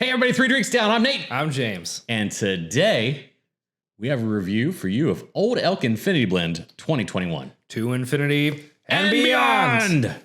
Hey everybody, Three Drinks Down. I'm Nate. I'm James. And today we have a review for you of Old Elk Infinity Blend 2021. To infinity and beyond.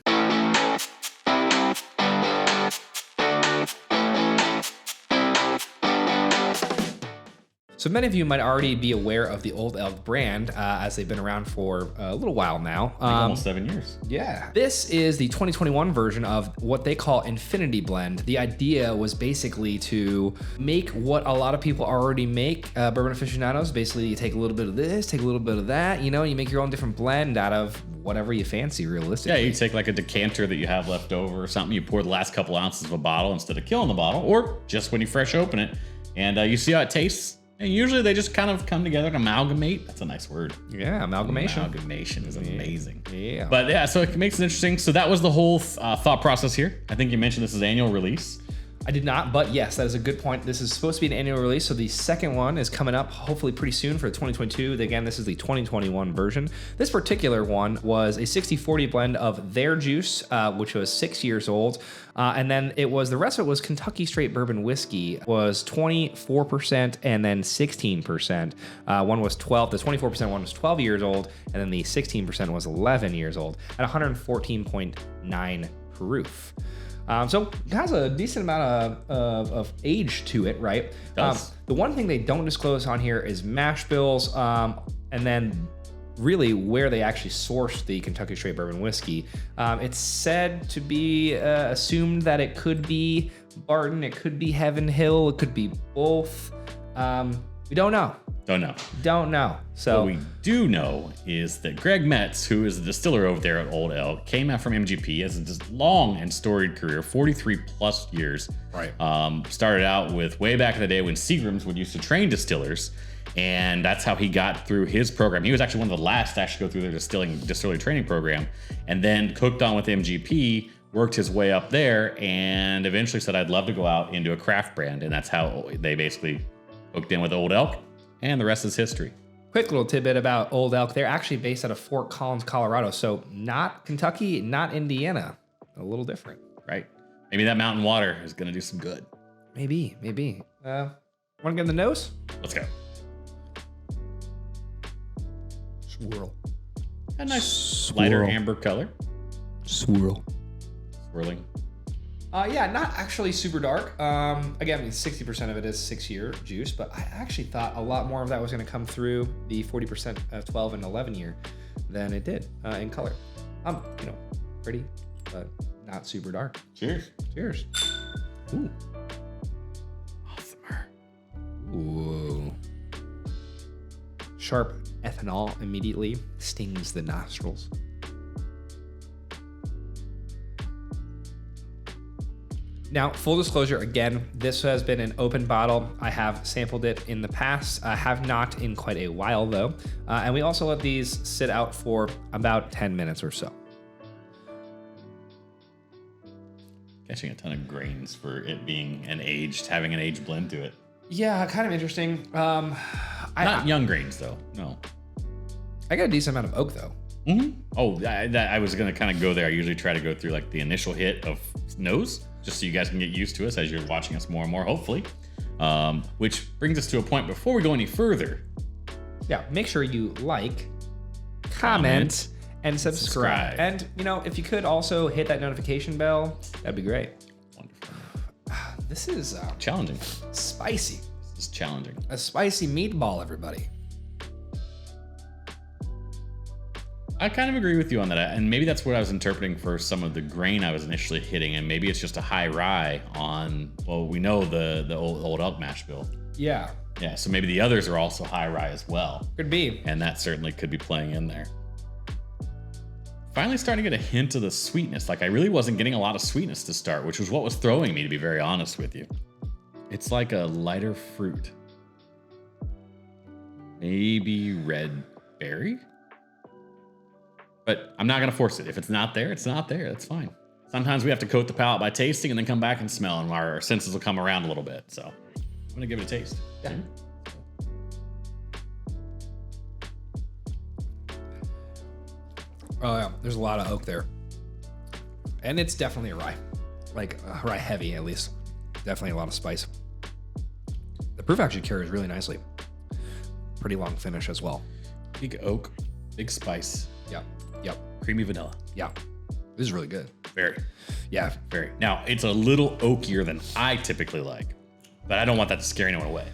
So many of you might already be aware of the Old Elk brand as they've been around for a little while now. Almost 7 years. Yeah. This is the 2021 version of what they call Infinity Blend. The idea was basically to make what a lot of people already make, bourbon aficionados. Basically, you take a little bit of this, take a little bit of that, you make your own different blend out of whatever you fancy, realistically. Yeah, you take like a decanter that you have left over or something, you pour the last couple ounces of a bottle instead of killing the bottle, or just when you fresh open it, and you see how it tastes. And usually they just kind of come together and amalgamate. That's a nice word. Yeah, amalgamation. Amalgamation is amazing. Yeah. But yeah, so it makes it interesting. So that was the whole thought process here. I think you mentioned this is annual release. I did not, but yes, that is a good point. This is supposed to be an annual release, so the second one is coming up hopefully pretty soon for 2022. Again, this is the 2021 version. This particular one was a 60-40 blend of their juice, which was 6 years old, and then the rest of it was Kentucky Straight Bourbon Whiskey, was 24% and then 16%. One was 12, the 24% one was 12 years old, and then the 16% was 11 years old at 114.9 proof. So it has a decent amount of age to it, right? The one thing they don't disclose on here is mash bills, and then really where they actually sourced the Kentucky Straight Bourbon Whiskey. It's said to be assumed that it could be Barton, it could be Heaven Hill, it could be both. We don't know. Don't know. So what we do know is that Greg Metz, who is the distiller over there at Old Elk, came out from MGP, has a long and storied career, 43 plus years. Right. Started out with way back in the day when Seagram's would used to train distillers, and that's how he got through his program. He was actually one of the last to actually go through their distillery training program, and then cooked on with MGP, worked his way up there, and eventually said, I'd love to go out into a craft brand, and that's how they basically hooked in with Old Elk. And the rest is history. Quick little tidbit about Old Elk. They're actually based out of Fort Collins, Colorado. So not Kentucky, not Indiana. A little different. Right. Maybe that mountain water is going to do some good. Maybe. Want to get in the nose? Let's go. Swirl. A nice lighter amber color. Swirling. Yeah, not actually super dark. Again, 60% of it is 6-year juice, but I actually thought a lot more of that was going to come through the 40% of 12 and 11 year than it did in color. Pretty, but not super dark. Cheers. Ooh. Awesomer. Ooh. Sharp ethanol immediately stings the nostrils. Now, full disclosure, again, this has been an open bottle. I have sampled it in the past. I have not in quite a while, though. And we also let these sit out for about 10 minutes or so. Catching a ton of grains for it being having an aged blend to it. Yeah, kind of interesting. Not young grains, though. No. I got a decent amount of oak, though. Mm-hmm. Oh, I was going to kind of go there. I usually try to go through like the initial hit of nose, just so you guys can get used to us as you're watching us more and more, hopefully. Which brings us to a point before we go any further. Yeah, make sure you like, comment, and subscribe. And, if you could also hit that notification bell, that'd be great. Wonderful. This is challenging. Spicy. This is challenging. A spicy meatball, everybody. I kind of agree with you on that, and maybe that's what I was interpreting for some of the grain I was initially hitting, and maybe it's just a high rye on, well, we know the old elk mash bill. Yeah. Yeah, so maybe the others are also high rye as well. Could be. And that certainly could be playing in there. Finally starting to get a hint of the sweetness. Like I really wasn't getting a lot of sweetness to start, which was what was throwing me, to be very honest with you. It's like a lighter fruit. Maybe red berry? But I'm not going to force it. If it's not there, it's not there. That's fine. Sometimes we have to coat the palate by tasting and then come back and smell, and our senses will come around a little bit. So I'm going to give it a taste. Yeah. Oh, yeah. There's a lot of oak there. And it's definitely a rye. Like rye heavy, at least. Definitely a lot of spice. The proof actually carries really nicely. Pretty long finish as well. Big oak, big spice. Yep. Yep. Creamy vanilla. Yeah. This is really good. Very. Yeah. Very. Now, it's a little oakier than I typically like, but I don't want that to scare anyone away.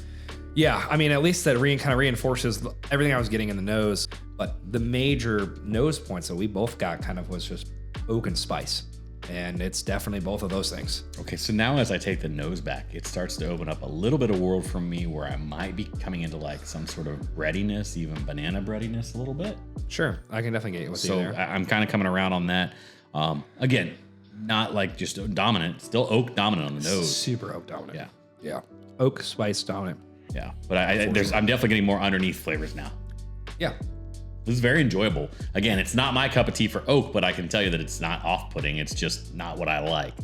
Yeah, I mean, at least that kind of reinforces everything I was getting in the nose. But the major nose points that we both got kind of was just oak and spice. And it's definitely both of those things. Okay, so now as I take the nose back, it starts to open up a little bit of world for me where I might be coming into like some sort of breadiness, even banana breadiness a little bit. Sure, I can definitely get with you So there. I'm kind of coming around on that. Again, not like just dominant, still oak dominant on the nose. Super oak dominant. Yeah. Yeah. Oak, spice dominant. Yeah, but I'm definitely getting more underneath flavors now. Yeah. This is very enjoyable. Again, it's not my cup of tea for oak, but I can tell you that it's not off-putting. It's just not what I like.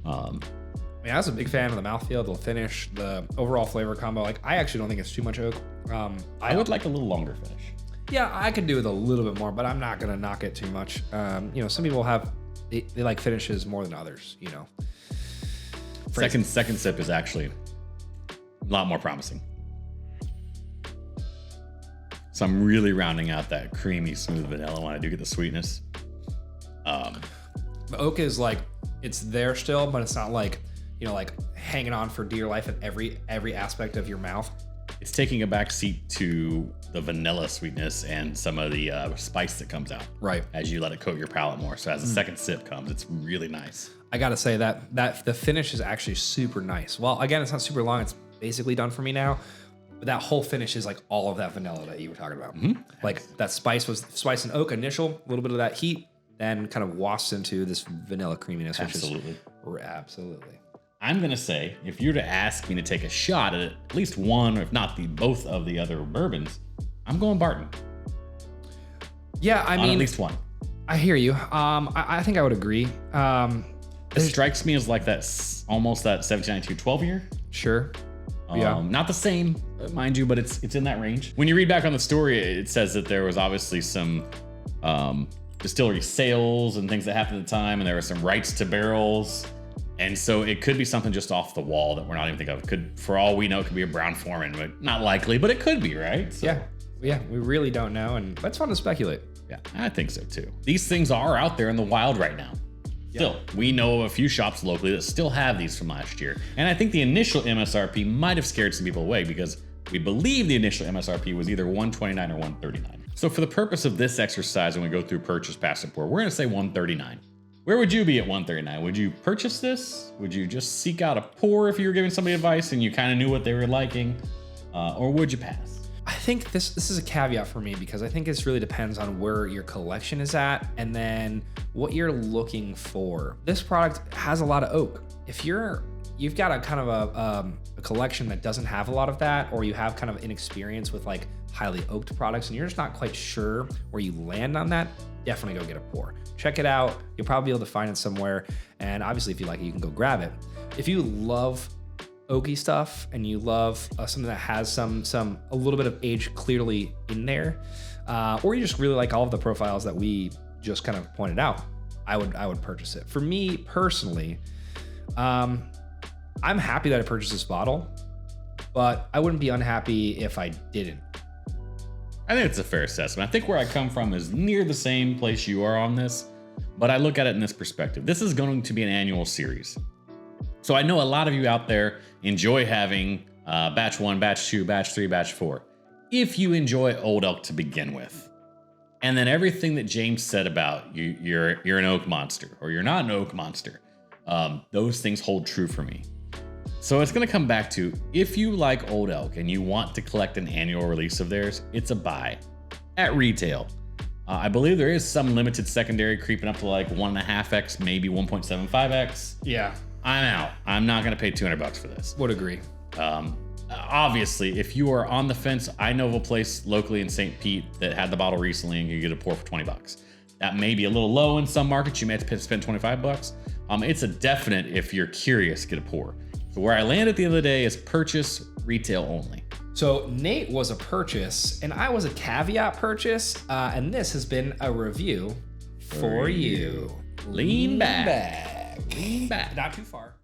I mean, I was a big fan of the mouthfeel, the finish, the overall flavor combo. Like, I actually don't think it's too much oak. I would like a little longer finish. Yeah, I could do with a little bit more, but I'm not gonna knock it too much. You know, some people they like finishes more than others. You know. Second sip is actually a lot more promising. So I'm really rounding out that creamy, smooth vanilla when I do get the sweetness. The oak is like, it's there still, but it's not like, you know, like hanging on for dear life at every aspect of your mouth. It's taking a back seat to the vanilla sweetness and some of the spice that comes out. Right. As you let it coat your palate more. So as the second sip comes, it's really nice. I gotta say that the finish is actually super nice. Well, again, it's not super long. It's basically done for me now. But that whole finish is like all of that vanilla that you were talking about. Mm-hmm. Like that spice and oak initial, a little bit of that heat, then kind of wafts into this vanilla creaminess. Absolutely. Absolutely. I'm going to say, if you're to ask me to take a shot at least one, or if not both of the other bourbons, I'm going Barton. Yeah, I mean, at least one. I hear you. I think I would agree. It strikes me as like almost that 1792 12 year. Sure. Yeah. Not the same, mind you, but it's in that range. When you read back on the story, it says that there was obviously some distillery sales and things that happened at the time, and there were some rights to barrels. And so it could be something just off the wall that we're not even thinking of. It could, for all we know, it could be a Brown Foreman, but not likely, but it could be, right? So, yeah, we really don't know, and that's fun to speculate. Yeah, I think so too. These things are out there in the wild right now. Still, we know of a few shops locally that still have these from last year. And I think the initial MSRP might have scared some people away because we believe the initial MSRP was either $129 or $139. So for the purpose of this exercise, when we go through purchase, pass, and pour, we're gonna say $139. Where would you be at $139? Would you purchase this? Would you just seek out a pour if you were giving somebody advice and you kind of knew what they were liking? Or would you pass? I think this is a caveat for me because I think this really depends on where your collection is at and then what you're looking for. This product has a lot of oak. If you've got a kind of a collection that doesn't have a lot of that, or you have kind of inexperience with like highly oaked products and you're just not quite sure where you land on that, definitely go get a pour. Check it out. You'll probably be able to find it somewhere. And obviously if you like it, you can go grab it. If you love oaky stuff and you love something that has a little bit of age clearly in there, or you just really like all of the profiles that we just kind of pointed out, I would purchase it. For me personally, I'm happy that I purchased this bottle, but I wouldn't be unhappy if I didn't. I think it's a fair assessment. I think where I come from is near the same place you are on this, but I look at it in this perspective. This is going to be an annual series. So I know a lot of you out there enjoy having batch 1, batch 2, batch 3, batch 4. If you enjoy Old Elk to begin with, and then everything that James said about you're an oak monster or you're not an oak monster, those things hold true for me. So it's going to come back to, if you like Old Elk and you want to collect an annual release of theirs, it's a buy at retail. I believe there is some limited secondary creeping up to like 1.5x, maybe 1.75x. Yeah. I'm out. I'm not going to pay $200 for this. Would agree. Obviously, if you are on the fence, I know of a place locally in St. Pete that had the bottle recently and you get a pour for $20. That may be a little low in some markets. You may have to spend $25. It's a definite if you're curious, get a pour. So where I land at the end of the day is purchase retail only. So Nate was a purchase and I was a caveat purchase. And this has been a review for you. Lean back. Lean back. Not too far.